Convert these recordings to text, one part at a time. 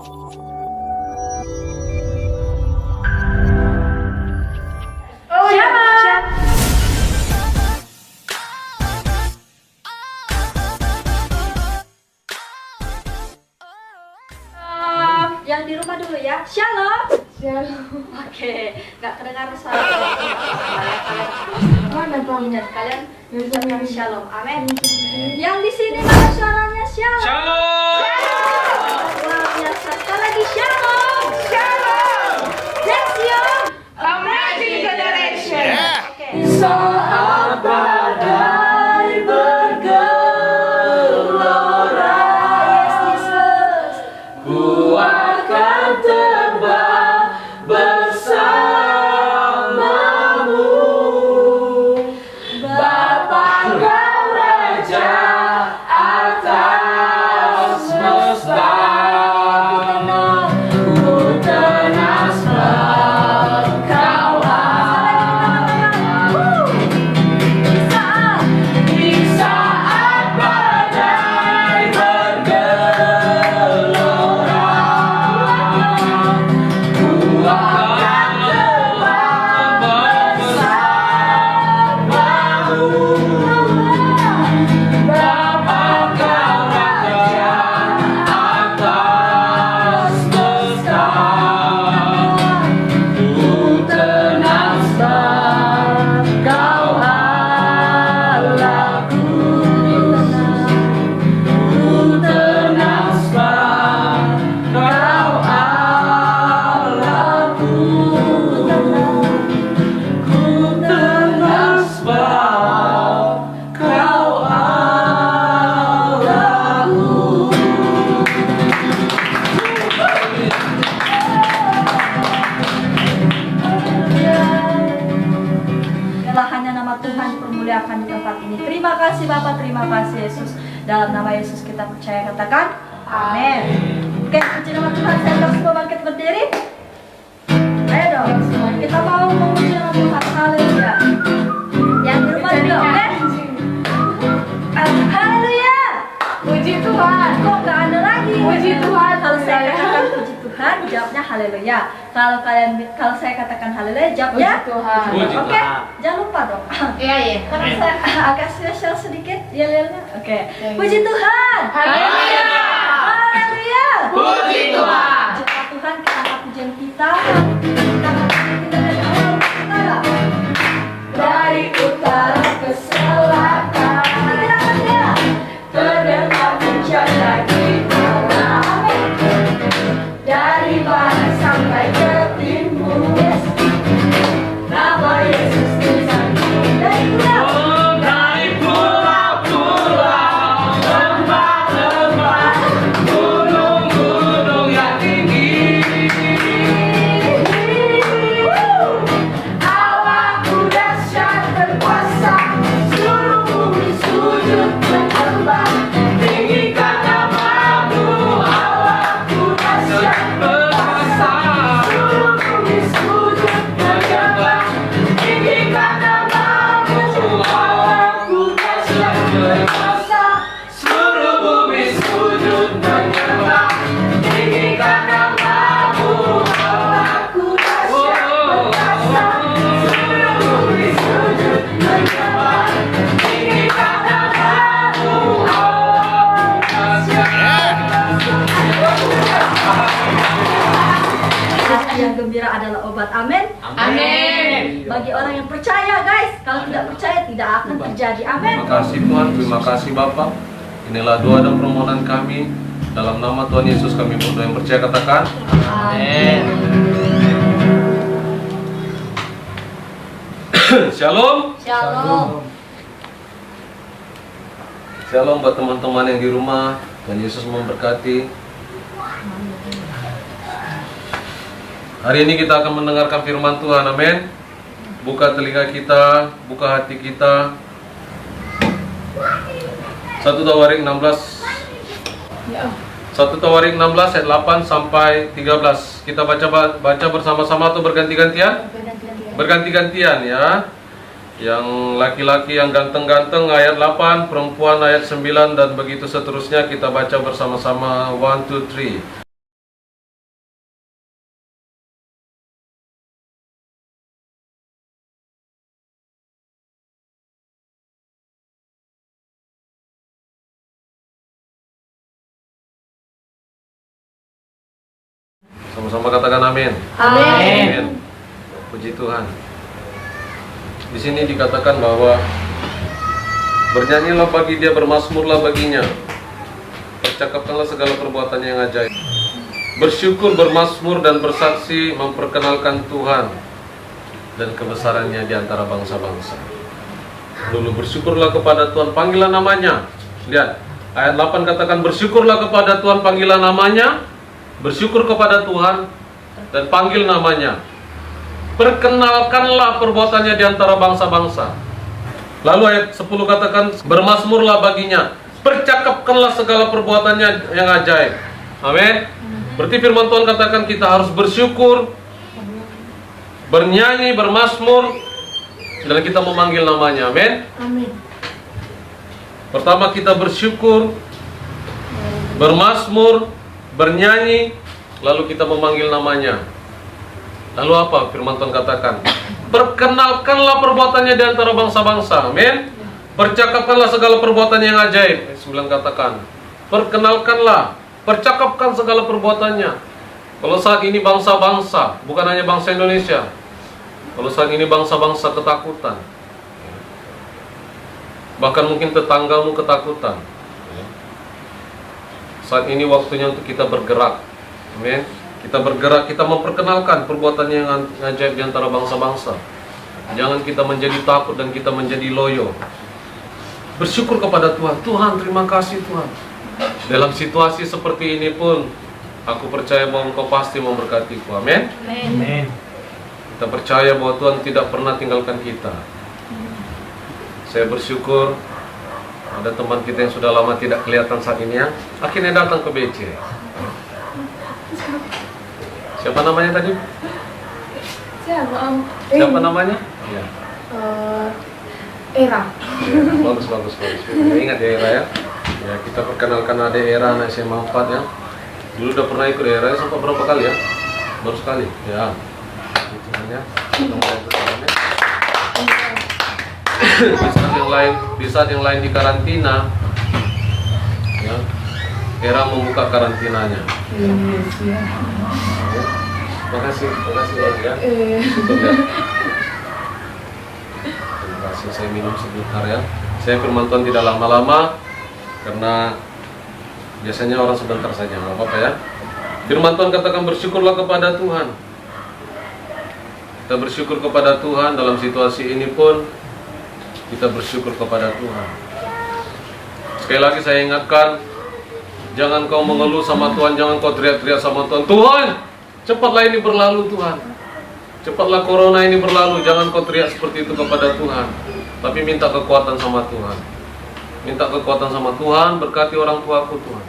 Yang di rumah dulu ya. Shalom. Shalom. Oke, nggak kedengar suara kalian. Mana Kalian kalian bisa yang shalom. Amin. Yang di sini mana suaranya shalom? Shalom. Luar biasa. Sekali lagi shalom. Shalom. That's you. Amazing generation. Oke. Saat badai bergelora, Yes, Jesus. ku akan terbang bersamamu. Bapa Kau Raja atas semesta, ku tenang sebab Kau di saat badai bergelora, ku akan terbang bersamamu. Bapa Kau Raja atas semesta, ku tenang sebab Kau Allahku. Ku tenang sebab Kau Allahku. Ku tenang sebab Kau Allahku. Biarlah hanya nama Tuhan dipermuliakan di tempat ini. Terima kasih Bapak, terima kasih Yesus. Dalam nama Yesus kita percaya, katakan amin. Oke, puji nama Tuhan. Saya undang semua bangkit berdiri. Ayo dong, kita mau memuji nama Tuhan. Haleluya. Yang di rumah juga, oke? Haleluya. Puji Tuhan. Kok nggak ada lagi? Puji Tuhan. Kalau saya katakan puji Tuhan, jawabnya haleluya. Kalau saya katakan haleluya, jawabnya Puji Tuhan. Puji Oke, Tuhan. jangan lupa dong. Iya, iya. Karena saya agak spesial sedikit yel-yelnya. Oke. Ya, ya. Puji Tuhan. Haleluya. Haleluya. Puji Tuhan. Puji Tuhan, kita angkat pujian kita. Kita angkat kita dari awal utara. Dari utara ke selatan, Haleluya. terdengar pujian lagi Allah. Dari barat sampai ke timur, nama Yesus disambut. Dari pulau. Dari pulau-pulau, lembah-lembah, gunung-gunung yang tinggi. Allahku dahsyat berkuasa, seluruh bumi sujud menyembah. Tinggikan namamu, Allahku dahsyat berkuasa, seluruh bumi sujud menyembah. Tinggikan namamu, Allahku dahsyat berkuasa, seluruh bumi sujud menyembah. Tinggikan namamu, Allahku dahsyat berkuasa, seluruh bumi sujud menyembah. Tinggikan namamu, Allahku dahsyat. Yang gembira adalah obat. Amin. Amin. Bagi orang yang percaya, guys. Kalau tidak percaya, tidak akan terjadi. Amin. Terima kasih Tuhan, terima kasih Bapak. Inilah doa dan permohonan kami. Dalam nama Tuhan Yesus kami berdoa, yang percaya katakan Amin. Shalom. Shalom. Shalom buat teman-teman yang di rumah. Tuhan Yesus memberkati. Hari ini kita akan mendengarkan firman Tuhan, amin. Buka telinga kita, buka hati kita. 1 Tawarik 16 Ya. 1 Tawarik 16 ayat 8 sampai 13. Kita baca bersama-sama atau berganti-gantian? Berganti-gantian ya. Yang laki-laki yang ganteng-ganteng ayat 8, perempuan ayat 9, dan begitu seterusnya. Kita baca bersama-sama 1, 2, 3. Sama-sama katakan amin. Amin. Puji Tuhan. Di sini dikatakan bahwa bernyanyilah bagi dia, bermasmurlah baginya. Percakapkanlah segala perbuatannya yang ajaib. Bersyukur, bermasmur dan bersaksi memperkenalkan Tuhan dan kebesarannya di antara bangsa-bangsa. Dulu bersyukurlah kepada Tuhan, panggillah namanya. Lihat, ayat 8 katakan bersyukurlah kepada Tuhan, panggillah namanya. Bersyukur kepada Tuhan dan panggil namanya. Perkenalkanlah perbuatannya di antara bangsa-bangsa. Lalu ayat 10 katakan bermasmurlah baginya. Percakapkanlah segala perbuatannya yang ajaib. Amin. Berarti firman Tuhan katakan kita harus bersyukur, bernyanyi, bermasmur, dan kita memanggil namanya. Amin. Amin. Pertama kita bersyukur, bermasmur, bernyanyi, lalu kita memanggil namanya. Lalu apa firman Tuhan katakan? Perkenalkanlah perbuatannya di antara bangsa-bangsa. Amin. Percakapkanlah segala perbuatan yang ajaib. 9 katakan, perkenalkanlah, percakapkan segala perbuatannya. Kalau saat ini bangsa-bangsa, bukan hanya bangsa Indonesia, kalau saat ini bangsa-bangsa ketakutan, bahkan mungkin tetanggamu ketakutan. Saat ini waktunya untuk kita bergerak. Amin. Kita bergerak, kita memperkenalkan perbuatan yang ajaib di antara bangsa-bangsa. Jangan kita menjadi takut dan kita menjadi loyo. Bersyukur kepada Tuhan. Tuhan, terima kasih Tuhan. Dalam situasi seperti ini pun, aku percaya bahwa Engkau pasti memberkatiku. Amin. Amin. Kita percaya bahwa Tuhan tidak pernah tinggalkan kita. Saya bersyukur ada teman kita yang sudah lama tidak kelihatan saat ini ya, akhirnya datang ke BC. Siapa namanya tadi? Siapa Om? Siapa namanya? Ya. Era. Bagus. Ingat ya Era ya. Ya, kita perkenalkan ada Era anak SMA 4 ya. Dulu udah pernah ikut Era sampai berapa kali ya? Baru sekali. Ya. Itu kan ya. Di saat yang lain di karantina, ya, Era membuka karantinanya. Iya. Makasih banyak ya. Terima kasih, saya minum sebentar ya. Saya firman Tuhan tidak lama-lama karena biasanya orang sebentar saja, nggak apa-apa ya. Firman Tuhan katakan bersyukurlah kepada Tuhan. Kita bersyukur kepada Tuhan dalam situasi ini pun kita bersyukur kepada Tuhan. Sekali lagi saya ingatkan, jangan kau mengeluh sama Tuhan, jangan kau teriak-teriak sama Tuhan. Tuhan, cepatlah ini berlalu Tuhan. Cepatlah corona ini berlalu. Jangan kau teriak seperti itu kepada Tuhan, tapi minta kekuatan sama Tuhan. Minta kekuatan sama Tuhan, berkati orang tuaku Tuhan.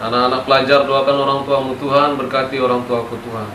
Anak-anak pelajar, doakan orang tuamu Tuhan, berkati orang tuaku Tuhan.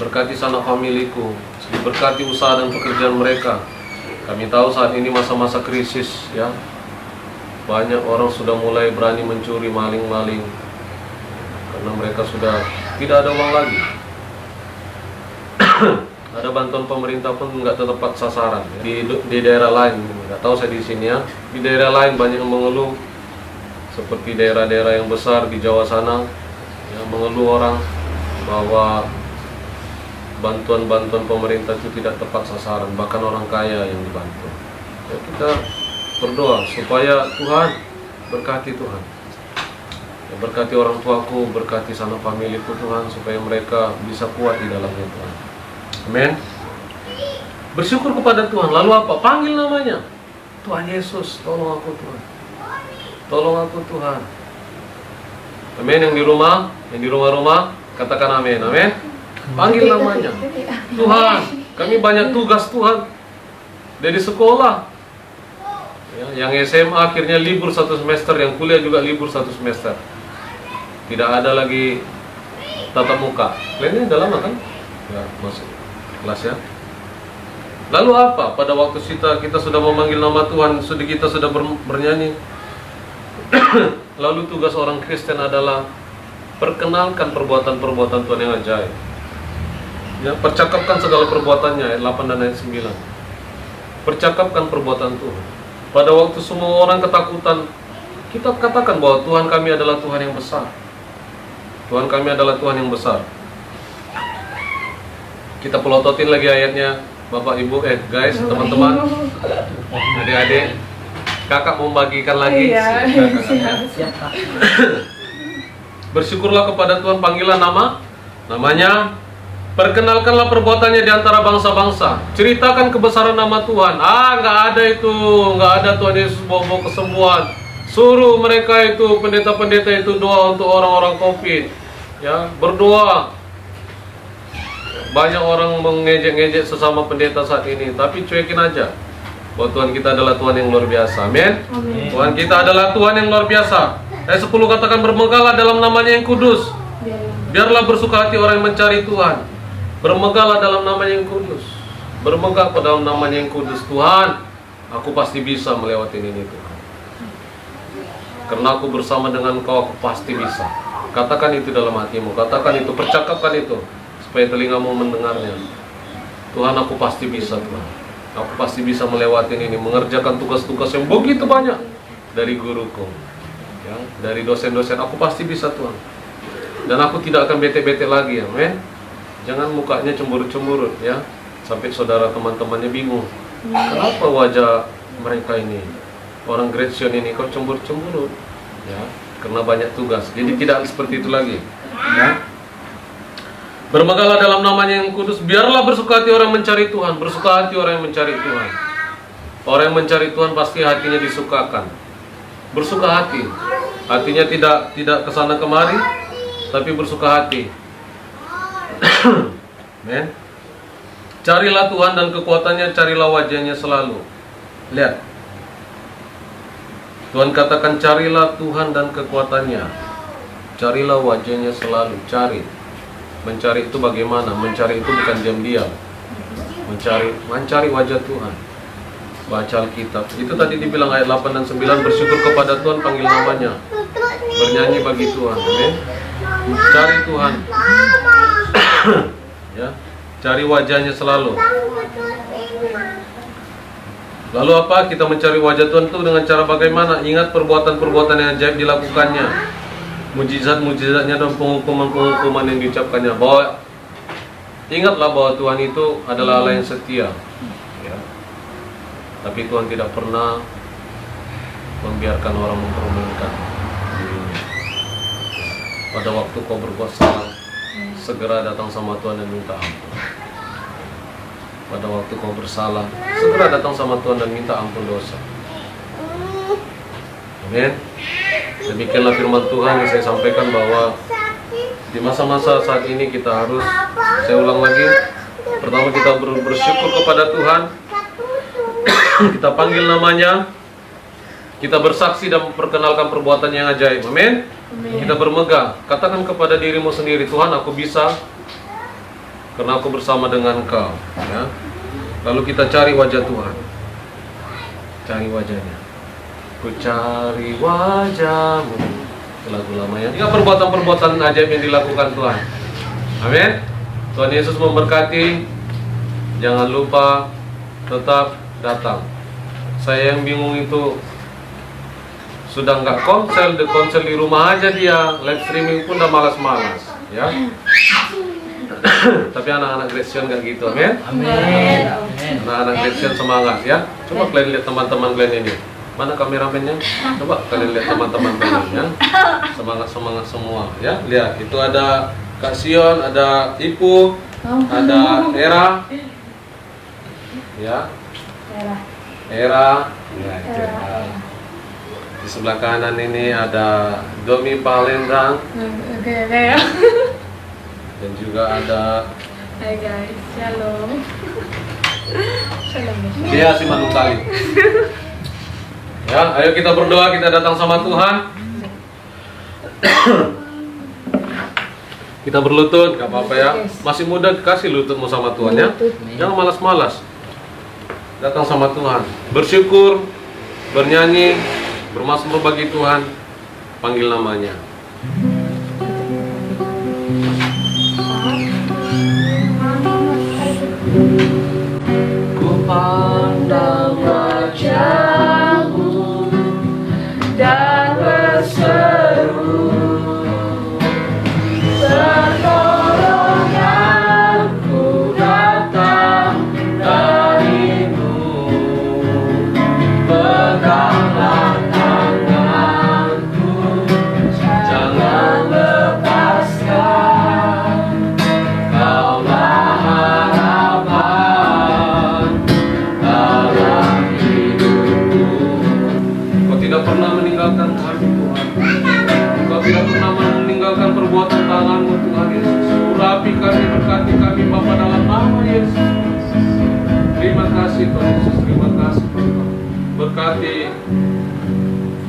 Berkati sanak familiku, berkati usaha dan pekerjaan mereka. Kami tahu saat ini masa-masa krisis ya. Banyak orang sudah mulai berani mencuri, maling-maling, karena mereka sudah tidak ada uang lagi. Ada bantuan pemerintah pun nggak tepat sasaran ya. Di daerah lain, nggak tahu saya di sini ya. Di daerah lain banyak yang mengeluh, seperti daerah-daerah yang besar di Jawa sana, ya, mengeluh orang bahwa bantuan-bantuan pemerintah itu tidak tepat sasaran, bahkan orang kaya yang dibantu. Ya, kita berdoa supaya Tuhan berkati Tuhan. Ya, berkati orang tuaku, berkati sanak familiku Tuhan, supaya mereka bisa kuat di dalamnya Tuhan. Amin. Bersyukur kepada Tuhan. Lalu apa? Panggil namanya. Tuhan Yesus, tolong aku Tuhan. Tolong aku Tuhan. Amin. Yang di rumah-rumah katakan amin. Amin. Panggil namanya. Tuhan, kami banyak tugas Tuhan dari sekolah. Ya, yang SMA akhirnya libur 1 semester, yang kuliah juga libur 1 semester. Tidak ada lagi tatap muka. Kalian ini udah lama kan? Ya, masuk kelas ya. Lalu apa? Pada waktu kita sudah memanggil nama Tuhan, kita sudah bernyanyi. Lalu tugas orang Kristen adalah perkenalkan perbuatan-perbuatan Tuhan yang ajaib. Ya, percakapkan segala perbuatannya, ayat 8 dan ayat 9. Percakapkan perbuatan Tuhan. Pada waktu semua orang ketakutan, kita katakan bahwa Tuhan kami adalah Tuhan yang besar. Tuhan kami adalah Tuhan yang besar. Kita pelototin lagi ayatnya, Bapak Ibu, guys, teman-teman, adik-adik. Kakak mau bagikan lagi. Iya, Kakak. siap. Bersyukurlah kepada Tuhan, panggilan namanya. Perkenalkanlah perbuatannya di antara bangsa-bangsa. Ceritakan kebesaran nama Tuhan. Nggak ada itu, nggak ada Tuhan Yesus bawa kesembuhan. Suruh mereka itu, pendeta-pendeta itu doa untuk orang-orang COVID. Ya, berdoa. Banyak orang mengejek-ngejek sesama pendeta saat ini, tapi cuekin aja. Bahwa Tuhan kita adalah Tuhan yang luar biasa. Amin. Tuhan kita adalah Tuhan yang luar biasa. Ayat 10 katakan, bermegahlah dalam namanya yang kudus. Biarlah bersuka hati orang yang mencari Tuhan. Bermegahlah dalam namanya yang kudus. Bermegah pada dalam namanya yang kudus. Tuhan, aku pasti bisa melewati ini Tuhan. Karena aku bersama dengan Kau, aku pasti bisa. Katakan itu dalam hatimu. Katakan itu, percakapkan itu, supaya telingamu mendengarnya. Tuhan, aku pasti bisa Tuhan. Aku pasti bisa melewati ini, mengerjakan tugas-tugas yang begitu banyak dari guruku, ya, dari dosen-dosen. Aku pasti bisa Tuhan. Dan aku tidak akan bete-bete lagi, amin. Jangan mukanya cemburut-cemburut, ya, sampai saudara teman-temannya bingung. Kenapa wajah mereka ini, orang Grecian ini kok cemburu-cemburut? Ya, karena banyak tugas. Jadi tidak seperti itu lagi. Ya. Bermegahlah dalam namanya yang kudus. Biarlah bersuka hati orang mencari Tuhan. Bersuka hati orang yang mencari Tuhan. Orang yang mencari Tuhan pasti hatinya disukakan. Bersuka hati. Hatinya tidak kesana kemari, tapi bersuka hati. Men. Carilah Tuhan dan kekuatannya, carilah wajahnya selalu. Lihat. Tuhan katakan, carilah Tuhan dan kekuatannya. Carilah wajahnya selalu. Cari. Mencari itu bagaimana? Mencari itu bukan diam-diam. Mencari wajah Tuhan. Baca Alkitab. Itu tadi dibilang ayat 8 dan 9, bersyukur kepada Tuhan, panggil namanya. Bernyanyi bagi Tuhan. Amin. Cari Tuhan. Ya, cari wajahnya selalu. Lalu apa? Kita mencari wajah Tuhan itu dengan cara bagaimana? Ingat perbuatan-perbuatan yang ajaib dilakukannya, mujizat-mujizatnya dan penghukuman-penghukuman yang diucapkannya. Bahwa ingatlah bahwa Tuhan itu adalah Allah yang setia. Ya. Tapi Tuhan tidak pernah membiarkan orang mempermainkan dirinya. Pada waktu kau berbuat salah, segera datang sama Tuhan dan minta ampun. Pada waktu kau bersalah, segera datang sama Tuhan dan minta ampun dosa. Amin. Demikianlah firman Tuhan yang saya sampaikan, bahwa di masa-masa saat ini kita harus, saya ulang lagi, pertama kita bersyukur kepada Tuhan, kita panggil namanya, kita bersaksi dan memperkenalkan perbuatan yang ajaib. Amin. Kita bermegah, katakan kepada dirimu sendiri, Tuhan, aku bisa karena aku bersama dengan Kau. Ya. Lalu kita cari wajah Tuhan, cari wajahnya. Ku cari wajahmu. Lagu lama ya. Ini perbuatan-perbuatan ajaib yang dilakukan Tuhan. Amin. Tuhan Yesus memberkati. Jangan lupa tetap datang. Saya yang bingung itu, sudah nggak konsel di rumah aja dia, live streaming pun udah malas-malas, ya. Tapi anak-anak Christian nggak gitu, amin. Amin. Anak-anak Christian semangat, ya. Coba kalian lihat teman-teman kalian ini. Mana kameramennya? Coba kalian lihat teman-teman kalian, ya. Semangat semua, ya. Lihat, itu ada Kak Sion, ada Ipu, ada Era, ya. Era. Ya, itu. Di sebelah kanan ini ada Domi Palembang. Oke. Dan juga ada Hai guys, shalom. Shalom. dia si Manutali. Ya, ayo kita berdoa, kita datang sama Tuhan. Kita berlutut, gak apa-apa ya. Masih muda, kasih lututmu sama Tuhan ya. Jangan malas-malas. Datang sama Tuhan, bersyukur, bernyanyi, bermazmur bagi Tuhan, panggil namanya. Ku pandang wajahmu dan berseru, tinggalkan perbuatan tangan-Mu Tuhan Yesus. Urapi kami, berkati kami Bapa dalam nama Yesus. Terima kasih Tuhan Yesus, terima kasih Tuhan. Berkati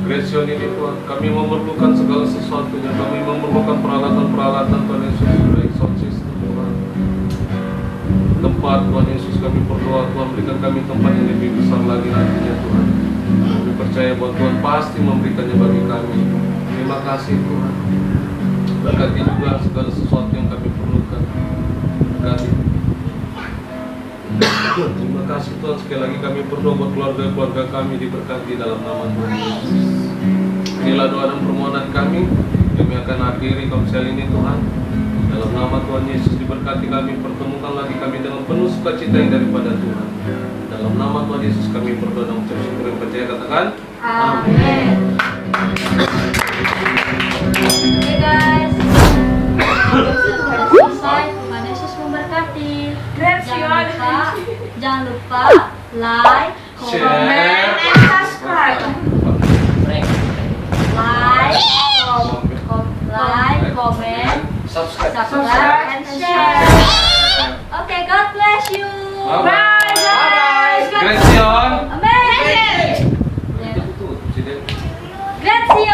Creation ini Tuhan. Kami memerlukan segala sesuatunya. Kami memerlukan peralatan-peralatan Tuhan Yesus. Baik sound system Tuhan. Tempat Tuhan Yesus, kami berdoa Tuhan, berikan kami tempat yang lebih besar lagi nantinya Tuhan. Kami percaya bahwa Tuhan pasti memberikannya bagi kami. Terima kasih Tuhan. Berkati juga segala sesuatu yang kami perlukan. Berkati. Terima kasih Tuhan, sekali lagi kami berdoa buat keluarga-keluarga kami diberkati dalam nama Tuhan Yesus. Inilah doa dan permohonan kami. Kami akan akhiri konser ini Tuhan. Dalam nama Tuhan Yesus diberkati kami, pertemukan lagi kami dengan penuh sukacita yang daripada Tuhan. Dalam nama Tuhan Yesus kami berdoa dan mengucap syukur yang percaya, katakan Amin. Oke guys, sudah selesai. Tuhan Yesus memberkati. Jangan lupa like, comment, and subscribe. Like, comment, subscribe, and share. Okay, God bless you. Bye. Bye. Creation. Amen. Grazie.